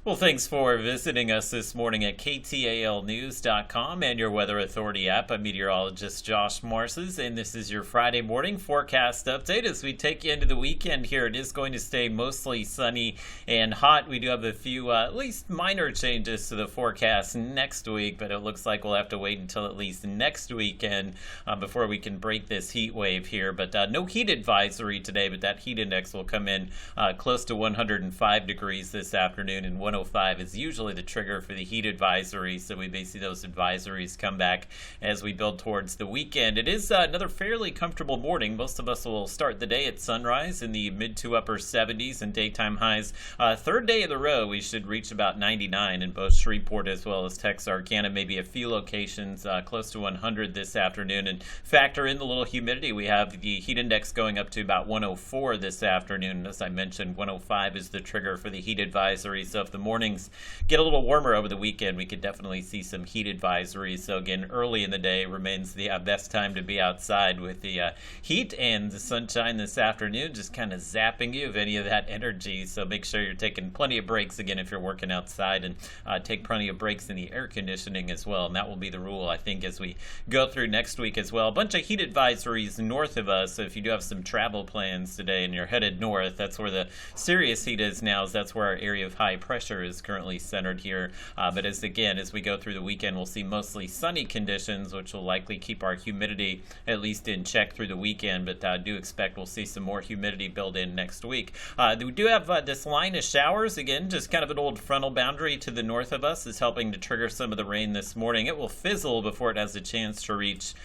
Well, thanks for visiting us this morning at KTALnews.com and your Weather Authority app. I'm meteorologist Josh Morses, and this is your Friday morning forecast update as we take you into the weekend here. It is going to stay mostly sunny and hot. We do have a few, at least minor changes to the forecast next week, but it looks like we'll have to wait until at least next weekend before we can break this heat wave here. But no heat advisory today, but that heat index will come in close to 105 degrees this afternoon, and 105 is usually the trigger for the heat advisory, so we may see those advisories come back as we build towards the weekend. It is another fairly comfortable morning. Most of us will start the day at sunrise in the mid to upper 70s and daytime highs. Third day of the row, we should reach about 99 in both Shreveport as well as Texarkana, maybe a few locations close to 100 this afternoon. And factor in the little humidity. We have the heat index going up to about 104 this afternoon. As I mentioned, 105 is the trigger for the heat advisory, so if the mornings get a little warmer over the weekend, we could definitely see some heat advisories. So again, early in the day remains the best time to be outside with the heat and the sunshine this afternoon, just kind of zapping you of any of that energy. So make sure you're taking plenty of breaks again if you're working outside, and take plenty of breaks in the air conditioning as well. And that will be the rule, I think, as we go through next week as well. A bunch of heat advisories north of us. So if you do have some travel plans today and you're headed north, that's where the serious heat is now, as that's where our area of high pressure is currently centered here. But as we go through the weekend, we'll see mostly sunny conditions, which will likely keep our humidity at least in check through the weekend. But I do expect we'll see some more humidity build in next week. We do have this line of showers. Again, just kind of an old frontal boundary to the north of us is helping to trigger some of the rain this morning. It will fizzle before it has a chance to reach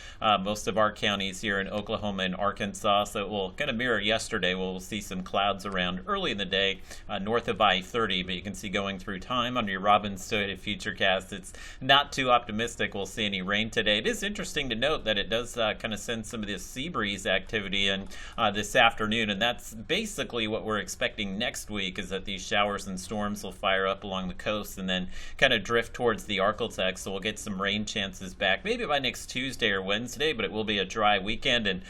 most of our counties here in Oklahoma and Arkansas. So it will kind of mirror yesterday. We'll see some clouds around early in the day north of I-30, but you can see going through time under your Robins Toyota Futurecast, it's not too optimistic we'll see any rain today. It is interesting to note that it does kind of send some of this sea breeze activity in this afternoon, and that's basically what we're expecting next week, is that these showers and storms will fire up along the coast and then kind of drift towards the Arklatex, so we'll get some rain chances back maybe by next Tuesday or Wednesday, but it will be a dry weekend, and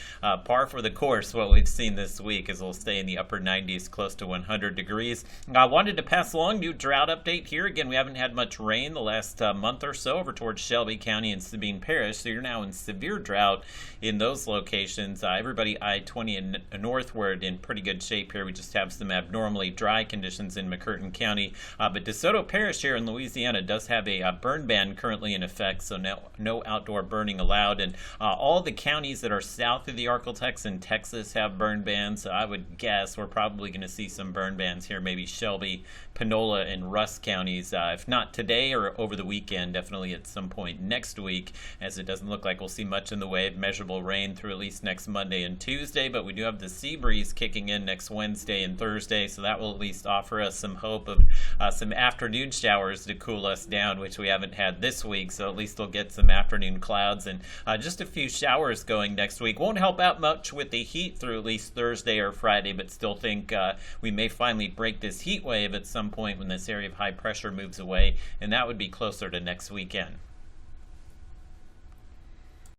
par for the course what we've seen this week is we'll stay in the upper 90s, close to 100 degrees. I wanted to pass along new drought update here. Again, we haven't had much rain the last month or so over towards Shelby County and Sabine Parish, so you're now in severe drought in those locations. Everybody I-20 and northward in pretty good shape here. We just have some abnormally dry conditions in McCurtain County, but DeSoto Parish here in Louisiana does have a burn ban currently in effect, so no outdoor burning allowed. And all the counties that are south of the Arklatex in Texas have burn bans, so I would guess we're probably going to see some burn bans here, maybe Shelby, Panola, and Russ counties, if not today or over the weekend, definitely at some point next week, as it doesn't look like we'll see much in the way of measurable rain through at least next Monday and Tuesday, but we do have the sea breeze kicking in next Wednesday and Thursday, so that will at least offer us some hope of some afternoon showers to cool us down, which we haven't had this week, so at least we'll get some afternoon clouds and just a few showers going next week. Won't help out much with the heat through at least Thursday or Friday, but still think we may finally break this heat wave at some point when this area of high pressure moves away, and that would be closer to next weekend.